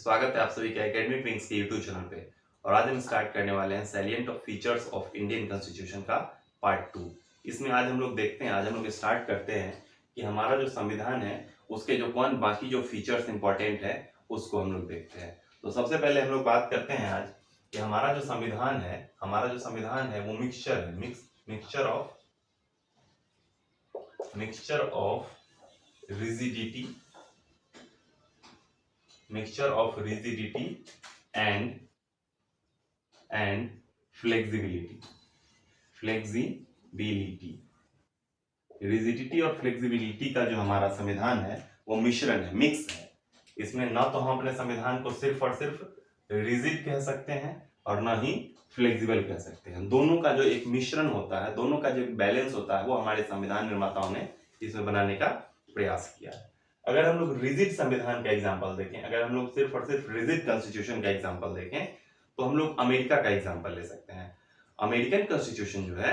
स्वागत है आप सभी का एकेडमिक विंग्स के यूट्यूब चैनल पे। और आज हम स्टार्ट करने वाले हैं salient of features of Indian constitution का पार्ट 2। इसमें आज हम लोग देखते हैं, आज हम लोग स्टार्ट करते हैं कि हमारा जो संविधान है उसके जो बाकी जो फीचर्स इंपॉर्टेंट है उसको हम लोग देखते हैं। तो सबसे पहले हम लोग बात करते हैं आज कि हमारा जो संविधान है वो mixture of rigidity and flexibility। Rigidity और फ्लेक्सिबिलिटी का जो हमारा संविधान है वो मिश्रण है, मिक्स है। इसमें ना तो हम अपने संविधान को सिर्फ और सिर्फ रिजिड कह सकते हैं और ना ही फ्लेक्सिबल कह सकते हैं। दोनों का जो एक मिश्रण होता है, दोनों का जो एक बैलेंस होता है वो हमारे संविधान निर्माताओं ने इसमें बनाने का प्रयास किया है। अगर हम लोग रिजिड संविधान का एग्जांपल देखें, अगर हम लोग सिर्फ और सिर्फ रिजिड कॉन्स्टिट्यूशन का एग्जांपल देखें तो हम लोग अमेरिका का एग्जांपल ले सकते हैं। अमेरिकन कॉन्स्टिट्यूशन जो है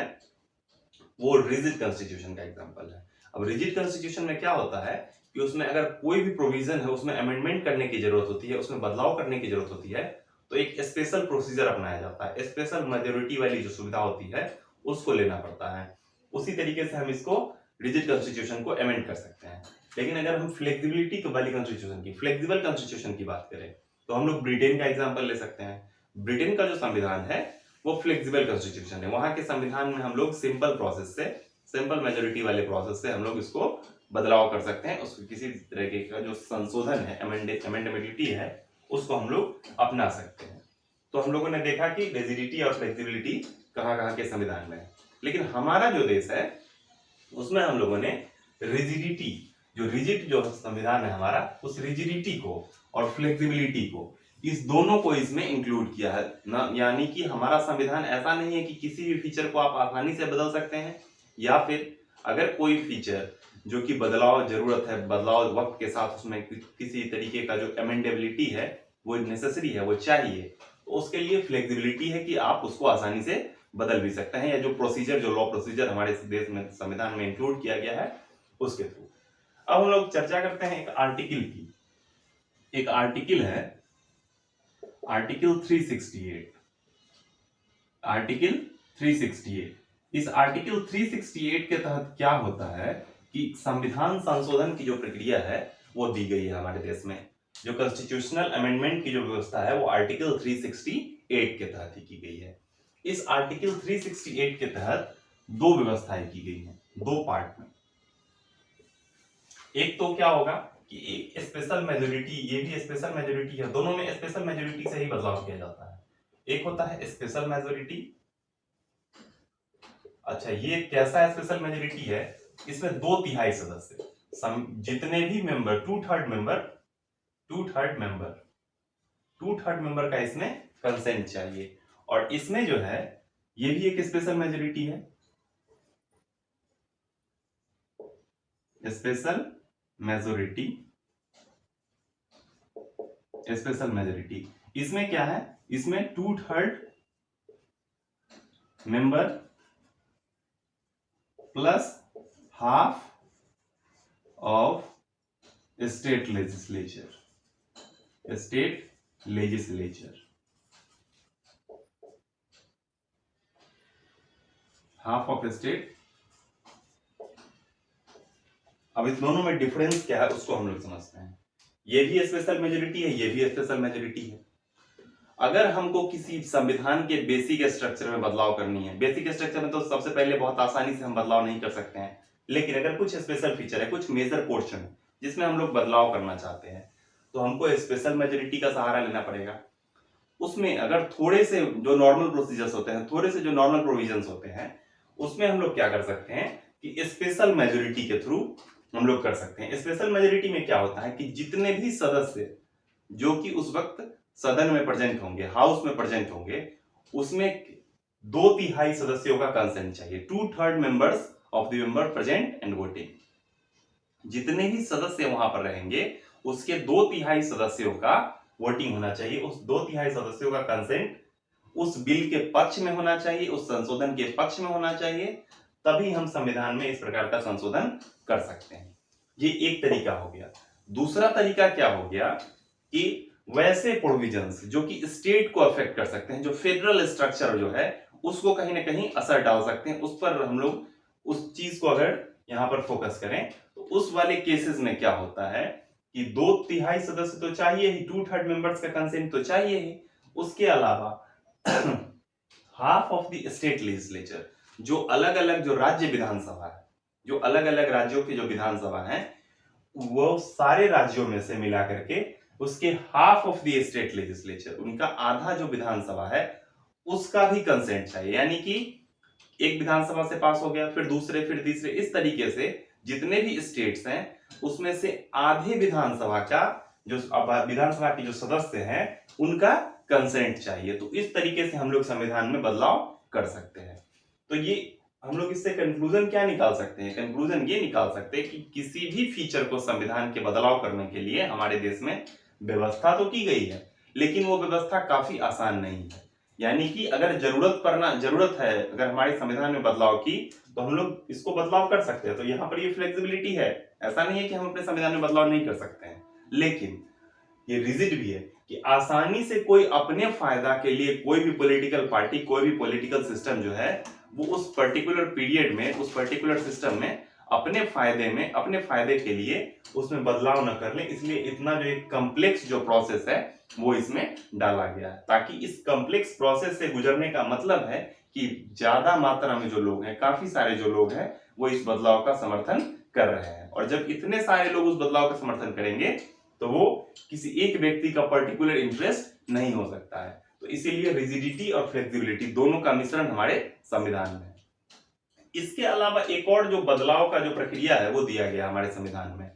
वो रिजिड कॉन्स्टिट्यूशन का एग्जांपल है। अब रिजिड कॉन्स्टिट्यूशन में क्या होता है कि उसमें अगर कोई भी प्रोविजन है उसमें अमेंडमेंट करने की जरूरत होती है, उसमें बदलाव करने की जरूरत होती है, तो एक स्पेशल प्रोसीजर अपनाया जाता है। स्पेशल मेजोरिटी वाली जो सुविधा होती है उसको लेना पड़ता है। उसी तरीके से हम इसको रिजिड कॉन्स्टिट्यूशन को अमेंड कर सकते हैं। लेकिन अगर हम फ्लेक्सिबिलिटी वाली कॉन्स्टिट्यूशन की, फ्लेक्सिबल कॉन्स्टिट्यूशन की बात करें तो हम लोग ब्रिटेन का एग्जांपल ले सकते हैं। ब्रिटेन का जो संविधान है वो फ्लेक्सिबल कॉन्स्टिट्यूशन है। वहां के संविधान में हम लोग सिंपल प्रोसेस से, सिंपल मेजोरिटी वाले प्रोसेस से हम लोग इसको बदलाव कर सकते हैं। उसको किसी तरीके का जो संशोधन है, अमेंडेबिलिटी है, उसको हम लोग अपना सकते हैं। तो हम लोगों ने देखा कि रिजिडिटी और फ्लेक्सिबिलिटी कहाँ के संविधान में है। लेकिन हमारा जो देश है उसमें हम लोगों ने रिजिडिटी, जो रिजिड जो संविधान है हमारा, उस रिजिडिटी को और फ्लेक्सिबिलिटी को, इस दोनों को इसमें इंक्लूड किया है ना। यानी कि हमारा संविधान ऐसा नहीं है कि किसी भी फीचर को आप आसानी से बदल सकते हैं, या फिर अगर कोई फीचर जो कि बदलाव जरूरत है, बदलाव वक्त के साथ उसमें किसी तरीके का जो अमेंडेबिलिटी है वो नेसेसरी है, वो चाहिए, तो उसके लिए फ्लेक्सिबिलिटी है कि आप उसको आसानी से बदल भी सकते हैं, या जो प्रोसीजर, जो लॉ प्रोसीजर हमारे देश में संविधान में इंक्लूड किया गया है उसके थ्रू। अब हम लोग चर्चा करते हैं एक आर्टिकल की। एक आर्टिकल है आर्टिकल 368। आर्टिकल 368, इस आर्टिकल 368 के तहत क्या होता है कि संविधान संशोधन की जो प्रक्रिया है वो दी गई है हमारे देश में। जो कॉन्स्टिट्यूशनल अमेंडमेंट की जो व्यवस्था है वो आर्टिकल 368 के तहत ही की गई है। इस आर्टिकल 368 के तहत दो व्यवस्थाएं की गई हैं, दो पार्ट में। एक तो क्या होगा कि एक स्पेशल मेजोरिटी, ये भी स्पेशल मेजोरिटी है, दोनों में स्पेशल मेजोरिटी से ही बदलाव किया जाता है। एक होता है स्पेशल मेजोरिटी। अच्छा, ये कैसा स्पेशल मेजोरिटी है? इसमें 2/3 सदस्य, जितने भी मेंबर, टू थर्ड मेंबर का इसमें कंसेंट चाहिए। और इसमें जो है ये भी एक स्पेशल मेजोरिटी है, स्पेशल मेजोरिटी। इसमें क्या है? इसमें 2/3 member plus half of state legislature. Half of state. अब इस दोनों में डिफरेंस क्या है उसको हम लोग समझते हैं। ये भी स्पेशल मेजोरिटी है, ये भी स्पेशल मेजोरिटी है। अगर हमको किसी संविधान के बेसिक स्ट्रक्चर में बदलाव करनी है, बेसिक स्ट्रक्चर में तो सबसे पहले बहुत आसानी से हम बदलाव नहीं कर सकते हैं, लेकिन अगर कुछ स्पेशल फीचर है, कुछ मेजर पोर्शन जिसमें हम लोग बदलाव करना चाहते हैं, तो हमको स्पेशल मेजोरिटी का सहारा लेना पड़ेगा। उसमें अगर थोड़े से जो नॉर्मल प्रोसीजर्स होते हैं, थोड़े से जो नॉर्मल प्रोविजंस होते हैं, उसमें हम लोग क्या कर सकते हैं कि स्पेशल मेजोरिटी के थ्रू हम लोग कर सकते हैं। स्पेशल मेजोरिटी में क्या होता है कि जितने भी सदस्य जो कि उस वक्त सदन में प्रेजेंट होंगे, हाउस में प्रेजेंट होंगे, उसमें 2/3 सदस्यों का कंसेंट चाहिए। 2/3 members of the member present and voting. जितने भी सदस्य वहां पर रहेंगे उसके 2/3 सदस्यों का वोटिंग होना चाहिए। उस 2/3 सदस्यों का कंसेंट उस बिल के पक्ष में होना चाहिए, उस संशोधन के पक्ष में होना चाहिए, तभी हम संविधान में इस प्रकार का संशोधन कर सकते हैं। ये एक तरीका हो गया। दूसरा तरीका क्या हो गया कि वैसे प्रोविजंस जो कि स्टेट को अफेक्ट कर सकते हैं, जो फेडरल स्ट्रक्चर जो है उसको कहीं ना कहीं असर डाल सकते हैं, उस पर हम लोग उस चीज को अगर यहाँ पर फोकस करें तो उस वाले केसेस में क्या होता है कि 2/3 सदस्य तो चाहिए ही, 2/3 मेंबर्स का कंसेंट तो चाहिए ही। उसके अलावा half of the state legislature, जो अलग अलग जो राज्य विधानसभा है, जो अलग अलग राज्यों की जो विधानसभा है, वो सारे राज्यों में से मिला करके उसके half of the state legislature, उनका आधा जो विधानसभा है उसका भी कंसेंट चाहिए। यानी कि एक विधानसभा से पास हो गया, फिर दूसरे, फिर तीसरे, इस तरीके से जितने भी स्टेट्स हैं उसमें से आधे विधानसभा का जो विधानसभा के जो सदस्य हैं उनका कंसेंट चाहिए। तो इस तरीके से हम लोग संविधान में बदलाव कर सकते हैं। तो ये हम लोग इससे कंक्लूजन क्या निकाल सकते हैं? कंक्लूजन ये निकाल सकते हैं कि किसी भी फीचर को संविधान के बदलाव करने के लिए हमारे देश में व्यवस्था तो की गई है, लेकिन वो व्यवस्था काफी आसान नहीं है। यानी कि अगर जरूरत है अगर हमारे संविधान में बदलाव की, तो हम लोग इसको बदलाव कर सकते हैं। तो यहाँ पर ये फ्लेक्सिबिलिटी है, ऐसा नहीं है कि हम अपने संविधान में बदलाव नहीं कर सकते हैं, लेकिन ये रिजिड भी है कि आसानी से कोई अपने फायदा के लिए कोई भी पॉलिटिकल पार्टी, कोई भी पॉलिटिकल सिस्टम जो है वो उस पर्टिकुलर पीरियड में, उस पर्टिकुलर सिस्टम में अपने फायदे के लिए उसमें बदलाव न कर ले। इसलिए इतना जो एक कॉम्प्लेक्स जो प्रोसेस है वो इसमें डाला गया है, ताकि इस कॉम्प्लेक्स प्रोसेस से गुजरने का मतलब है कि ज्यादा मात्रा में जो लोग हैं, काफी सारे जो लोग हैं, वो इस बदलाव का समर्थन कर रहे हैं। और जब इतने सारे लोग उस बदलाव का समर्थन करेंगे तो वो किसी एक व्यक्ति का पर्टिकुलर इंटरेस्ट नहीं हो सकता है। तो इसीलिए रिजिडिटी और फ्लेक्सिबिलिटी दोनों का मिश्रण हमारे संविधान में है। इसके अलावा एक और जो बदलाव का जो प्रक्रिया है वो दिया गया हमारे संविधान में,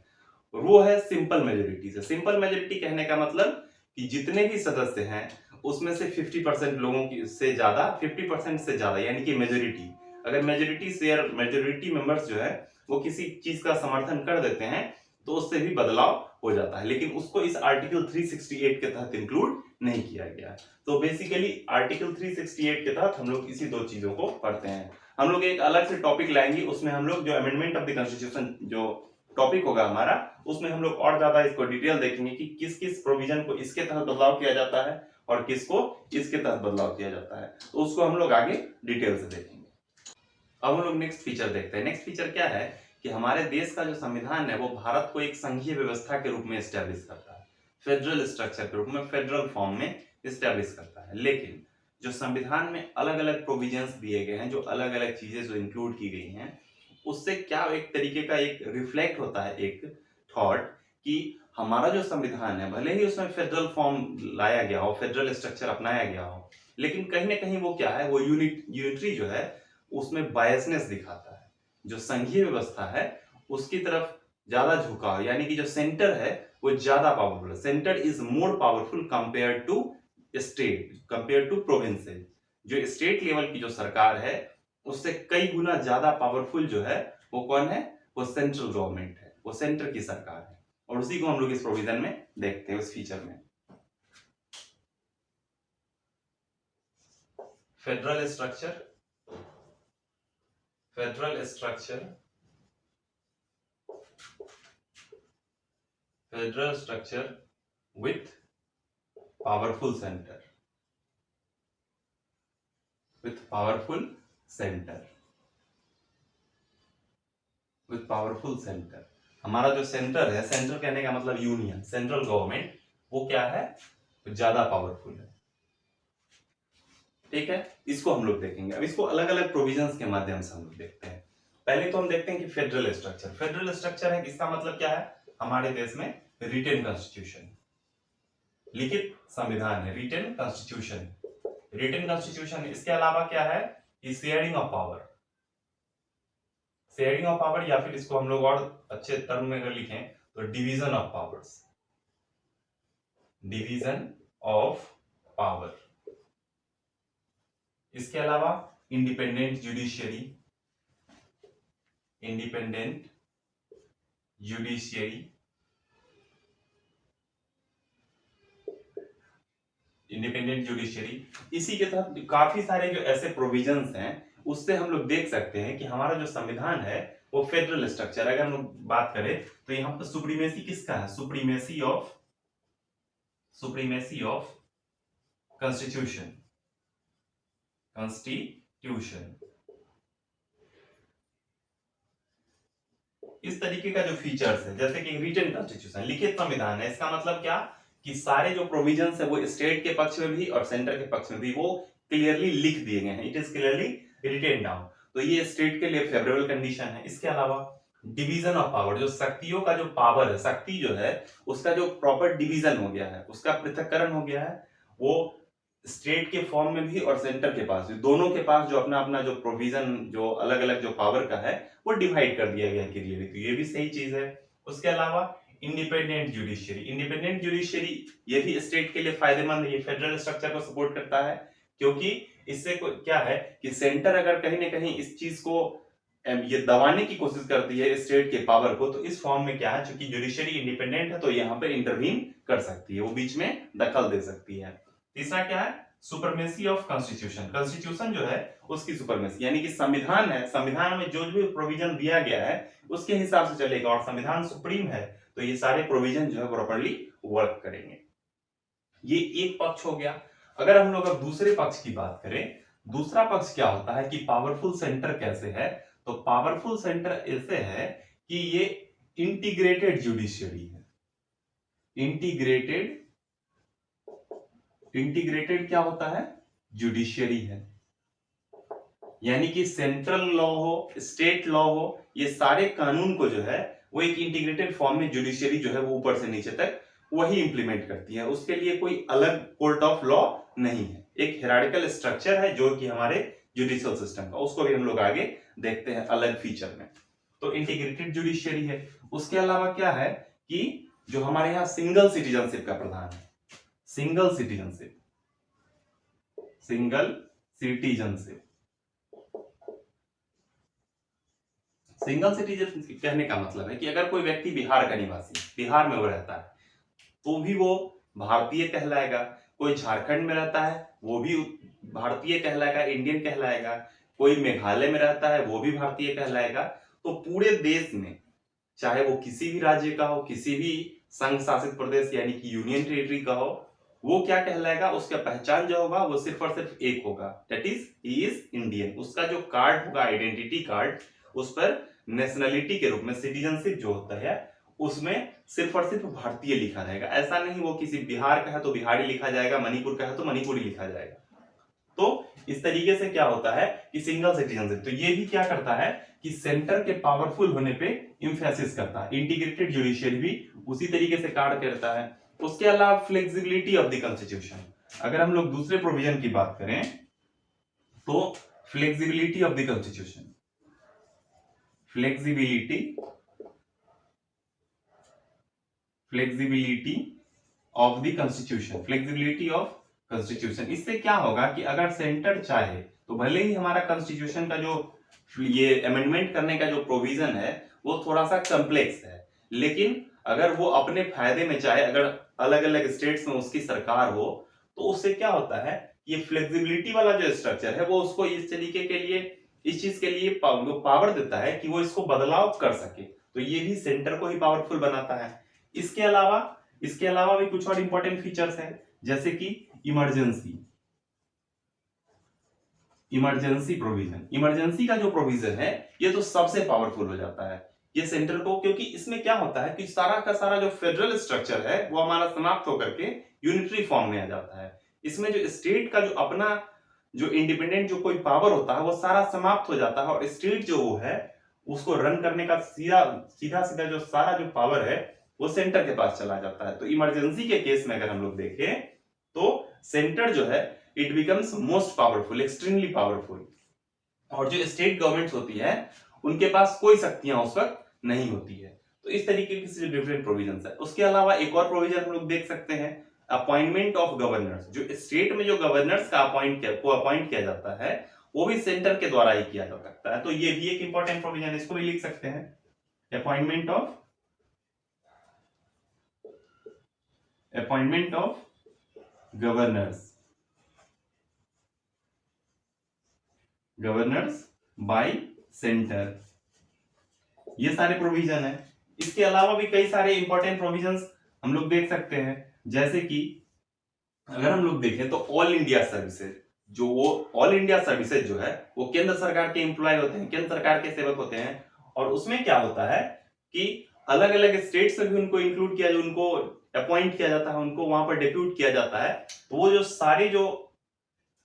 वो है सिंपल मेजोरिटी से। सिंपल मेजोरिटी कहने का मतलब कि जितने भी सदस्य हैं उसमें से 50% लोगों की से ज्यादा, 50% से ज्यादा, यानी कि मेजोरिटी, अगर मेजोरिटी मेंबर्स जो है वो किसी चीज का समर्थन कर देते हैं तो उससे भी बदलाव हो जाता है। लेकिन उसको इस आर्टिकल 368 के तहत इंक्लूड नहीं किया गया। तो बेसिकली आर्टिकल 368 के तहत हम लोग इसी दो चीजों को पढ़ते हैं। हम लोग एक अलग से टॉपिक लाएंगे, उसमें हम लोग जो अमेंडमेंट ऑफ द कॉन्स्टिट्यूशन जो टॉपिक होगा हमारा, उसमें हम लोग और ज्यादा इसको डिटेल देखेंगे कि किस किस प्रोविजन को इसके तहत बदलाव किया जाता है और किसको इसके तहत बदलाव किया जाता है। तो उसको हम लोग आगे डिटेल से देखेंगे। अब हम लोग नेक्स्ट फीचर देखते हैं। नेक्स्ट फीचर क्या है कि हमारे देश का जो संविधान है वो भारत को एक संघीय व्यवस्था के रूप में एस्टेब्लिश करता है, फेडरल स्ट्रक्चर के रूप में, फेडरल फॉर्म में एस्टेब्लिश करता है। लेकिन जो संविधान में अलग अलग प्रोविजंस दिए गए हैं, जो अलग अलग चीजें जो इंक्लूड की गई हैं, उससे क्या एक तरीके का एक रिफ्लेक्ट होता है, एक थॉट कि हमारा जो संविधान है भले ही उसमें फेडरल फॉर्म लाया गया हो, फेडरल स्ट्रक्चर अपनाया गया हो, लेकिन कहीं ना कहीं वो क्या है, वो यूनिटरी जो है उसमें बायसनेस दिखाता है। जो संघीय व्यवस्था है उसकी तरफ ज्यादा झुकाव, यानी कि जो सेंटर है वो ज्यादा पावरफुल है। Centre is more powerful compare to state, compare to provinces. जो स्टेट लेवल की जो सरकार है उससे कई गुना ज्यादा पावरफुल जो है वो कौन है, वो सेंट्रल गवर्नमेंट है, वो सेंटर की सरकार है। और उसी को हम लोग इस प्रोविजन में देखते हैं, उस फीचर में। Federal structure with powerful center, with powerful center। हमारा जो सेंटर है, सेंटर कहने का मतलब यूनियन, सेंट्रल गवर्नमेंट, वो क्या है, ज्यादा पावरफुल है। ठीक है, इसको हम लोग देखेंगे। अब इसको अलग अलग प्रोविजंस के माध्यम से हम लोग देखते हैं। पहले तो हम देखते हैं कि फेडरल स्ट्रक्चर। फेडरल स्ट्रक्चर है, इसका मतलब क्या है, हमारे देश में रिटेन कॉन्स्टिट्यूशन, लिखित संविधान है, रिटेन कॉन्स्टिट्यूशन। रिटेन कॉन्स्टिट्यूशन, इसके अलावा क्या है, sharing of power. Sharing of power, या फिर इसको हम लोग और अच्छे टर्म में अगर लिखें तो division of powers, division of power. इसके अलावा independent judiciary, independent judiciary, independent judiciary. इसी के तहत काफी सारे जो ऐसे प्रोविजंस हैं उससे हम लोग देख सकते हैं कि हमारा जो संविधान है वो फेडरल स्ट्रक्चर। अगर हम लोग बात करें तो यहाँ पर सुप्रीमेसी किसका है, सुप्रीमेसी सुप्रीमेसी ऑफ कॉन्स्टिट्यूशन, इस तरीके का जो फीचर्स है, जैसे कि रिटन कॉन्स्टिट्यूशन, लिखित संविधान है, इसका मतलब क्या कि सारे जो प्रोविजंस है वो स्टेट के पक्ष में भी और सेंटर के पक्ष में भी वो क्लियरली लिख दिए गए हैं, it is clearly written down. तो ये स्टेट के लिए फेवरेबल कंडीशन है। इसके अलावा डिवीजन ऑफ पावर, जो शक्तियों का जो पावर है, शक्ति जो है उसका जो प्रॉपर डिवीजन हो गया है, उसका पृथक्करण हो गया है, वो स्टेट के फॉर्म में भी और सेंटर के पास भी, दोनों के पास जो अपना अपना जो प्रोविजन, जो अलग अलग जो पावर का है वो डिवाइड कर दिया गया है क्लियरली, तो ये भी सही चीज है। उसके अलावा इंडिपेंडेंट जुडिशियरी, इंडिपेंडेंट जुडिशियरी ये भी स्टेट के लिए फायदेमंद है, ये फेडरल स्ट्रक्चर को सपोर्ट करता है, क्योंकि इससे क्या है कि सेंटर अगर कहीं ना कहीं इस चीज को ये दबाने की कोशिश करती है स्टेट के पावर को, तो इस फॉर्म में क्या है, चूंकि जुडिशरी इंडिपेंडेंट है तो यहाँ पर इंटरवीन कर सकती है, वो बीच में दखल दे सकती है। तीसरा क्या है, सुपरमेसी ऑफ कॉन्स्टिट्यूशन, कॉन्स्टिट्यूशन जो है उसकी सुपरमेसी, यानी कि संविधान है, संविधान में जो भी प्रोविजन दिया गया है उसके हिसाब से चलेगा, और संविधान सुप्रीम है तो ये सारे प्रोविजन जो है प्रॉपर्ली वर्क करेंगे। ये एक पक्ष हो गया। अगर हम लोग अब दूसरे पक्ष की बात करें, दूसरा पक्ष क्या होता है कि पावरफुल सेंटर कैसे है, तो पावरफुल सेंटर ऐसे है कि ये इंटीग्रेटेड जुडिशियरी है। इंटीग्रेटेड क्या होता है, जुडिशियरी है, यानी कि सेंट्रल लॉ हो, स्टेट लॉ हो, ये सारे कानून को जो है वो एक इंटीग्रेटेड फॉर्म में जुडिशियरी जो है वो ऊपर से नीचे तक वही इंप्लीमेंट करती है, उसके लिए कोई अलग कोर्ट ऑफ लॉ नहीं है, एक हिरार्किकल स्ट्रक्चर है जो कि हमारे जुडिशियल सिस्टम का, उसको भी हम लोग आगे देखते हैं अलग फीचर में। तो इंटीग्रेटेड जुडिशियरी है। उसके अलावा क्या है कि जो हमारे यहाँ सिंगल सिटीजनशिप का प्रावधान है, सिंगल सिटीजनशिप सिंगल सिटीजन कहने का मतलब है कि अगर कोई व्यक्ति बिहार का निवासी, बिहार में वो रहता है तो भी वो भारतीय कहलाएगा, कोई झारखंड में रहता है वो भी भारतीय कहलाएगा, इंडियन कहलाएगा, कोई मेघालय में रहता है वो भी भारतीय कहलाएगा। तो पूरे देश में चाहे वो किसी भी राज्य का हो, किसी भी संघ शासित प्रदेश यानी कि यूनियन टेरिटरी का हो, वो क्या कहलाएगा, उसका पहचान जो होगा वो सिर्फ और सिर्फ एक होगा, that is he is Indian. उसका जो कार्ड होगा, आइडेंटिटी कार्ड, उस पर नेशनलिटी के रूप में सिटीजनशिप जो होता है उसमें सिर्फ और सिर्फ भारतीय लिखा जाएगा। ऐसा नहीं वो किसी बिहार का है तो बिहारी लिखा जाएगा, मणिपुर का है तो मणिपुरी लिखा जाएगा। तो इस तरीके से क्या होता है कि सिंगल सिटीजनशिप, तो ये भी क्या करता है कि सेंटर के पावरफुल होने पे इंफेसिस करता है। इंटीग्रेटेड जुडिशियरी भी उसी तरीके से कार्य करता है। उसके अलावा फ्लेक्सिबिलिटी ऑफ द कॉन्स्टिट्यूशन, अगर हम लोग दूसरे प्रोविजन की बात करें तो flexibility of the constitution, flexibility of the constitution, flexibility of constitution, इससे क्या होगा कि अगर सेंटर चाहे तो भले ही हमारा कॉन्स्टिट्यूशन का जो ये अमेंडमेंट करने का जो प्रोविजन है वो थोड़ा सा कॉम्प्लेक्स है, लेकिन अगर वो अपने फायदे में चाहे, अगर अलग अलग स्टेट्स में उसकी सरकार हो, तो उससे क्या होता है, ये फ्लेक्सिबिलिटी वाला जो स्ट्रक्चर है वो उसको इस तरीके के लिए, इस चीज के लिए पावर देता है कि वो इसको बदलाव कर सके, तो ये भी सेंटर को ही पावरफुल बनाता है। इसके अलावा भी कुछ और इंपॉर्टेंट फीचर्स हैं, जैसे कि इमरजेंसी प्रोविजन, इमरजेंसी का जो प्रोविजन है ये तो सबसे पावरफुल हो जाता है ये सेंटर को, क्योंकि इसमें क्या होता है कि सारा का सारा जो फेडरल स्ट्रक्चर है वो हमारा समाप्त होकर के यूनिटरी फॉर्म में आ जाता है। इसमें जो स्टेट का जो अपना जो इंडिपेंडेंट जो कोई पावर होता है वो सारा समाप्त हो जाता है, और स्टेट जो वो है उसको रन करने का सीधा जो सारा जो पावर है वो सेंटर के पास चला जाता है। तो इमरजेंसी के केस में अगर हम लोग देखें तो सेंटर जो है it becomes most powerful, extremely powerful, और जो स्टेट गवर्नमेंट्स होती है उनके पास कोई शक्तियां उस वक्त नहीं होती है। तो इस तरीके के जो डिफरेंट प्रोविजंस है। उसके अलावा एक और प्रोविजन हम लोग देख सकते हैं, अपॉइंटमेंट ऑफ गवर्नर्स, जो स्टेट में जो गवर्नर्स का अपॉइंट किया जाता है वो भी सेंटर के द्वारा ही किया जा सकता है। तो ये भी एक इंपॉर्टेंट प्रोविजन, इसको भी लिख सकते हैं, appointment of governors bye centre, ये सारे प्रोविजन है। इसके अलावा भी कई सारे इंपॉर्टेंट प्रोविजंस हम लोग देख सकते हैं, जैसे कि अगर हम लोग देखें तो ऑल इंडिया सर्विसेज, जो वो ऑल इंडिया सर्विसेज जो है वो केंद्र सरकार के एम्प्लॉय होते हैं, केंद्र सरकार के सेवक होते हैं। और उसमें क्या होता है कि अलग अलग स्टेट से भी उनको इंक्लूड किया, जो उनको अपॉइंट किया जाता है, उनको वहां पर डिप्यूट किया जाता है। तो वो जो सारे जो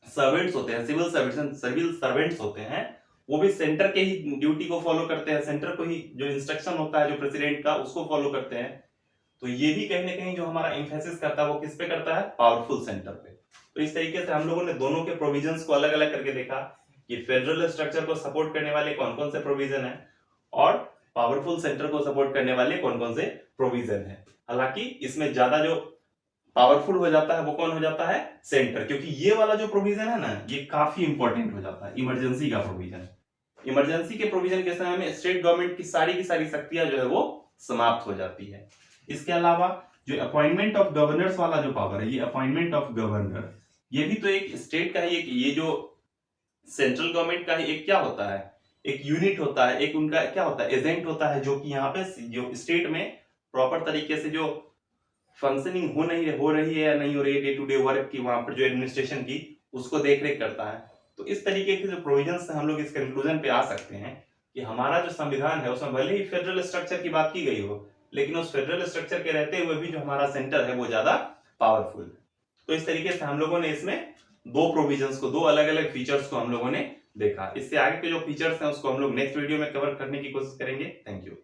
सर्वेंट्स होते हैं, सिविल सर्वेंट्स होते हैं, वो भी सेंटर के ही ड्यूटी को फॉलो करते हैं, सेंटर को ही जो इंस्ट्रक्शन होता है जो प्रेसिडेंट का उसको फॉलो करते हैं। तो ये भी कहीं ना कहीं जो हमारा एम्फेसिस करता है वो किस पे करता है, पावरफुल सेंटर पे। तो इस तरीके से हम लोगों ने दोनों के प्रोविजंस को अलग अलग करके देखा कि फेडरल स्ट्रक्चर को सपोर्ट करने वाले कौन कौन से प्रोविजन है और पावरफुल सेंटर को सपोर्ट करने वाले कौन कौन से प्रोविजन है। हालांकि इसमें ज्यादा जो पावरफुल हो जाता है वो कौन हो जाता है, सेंटर, क्योंकि ये वाला जो प्रोविजन है ना ये काफी इंपॉर्टेंट हो जाता है, इमरजेंसी का प्रोविजन। इमरजेंसी के प्रोविजन के समय में स्टेट गवर्नमेंट की सारी शक्तियां जो है वो समाप्त हो जाती है। इसके अलावा जो अपॉइंटमेंट ऑफ गवर्नर्स वाला जो पावर है, ये अपॉइंटमेंट ऑफ गवर्नर, ये भी तो एक स्टेट का ही एक, ये जो सेंट्रल गवर्नमेंट का ही एक क्या होता है, एक यूनिट होता है, एक उनका क्या होता है, एजेंट होता है, जो कि यहाँ पे जो स्टेट में प्रॉपर तरीके से जो फंक्शनिंग हो रही है या नहीं हो रही है, डे टू डे वर्क की, वहां पर जो एडमिनिस्ट्रेशन की उसको देख रेख करता है। तो इस तरीके के जो प्रोविजंस से हम लोग इस कंक्लूजन पे आ सकते हैं कि हमारा जो संविधान है उसमें भले ही फेडरल स्ट्रक्चर की बात की गई हो, लेकिन उस फेडरल स्ट्रक्चर के रहते हुए भी जो हमारा सेंटर है वो ज्यादा पावरफुल है। तो इस तरीके से हम लोगों ने इसमें दो प्रोविजंस को, दो अलग अलग फीचर्स को हम लोगों ने देखा। इससे आगे के जो फीचर्स हैं उसको हम लोग नेक्स्ट वीडियो में कवर करने की कोशिश करेंगे। Thank you.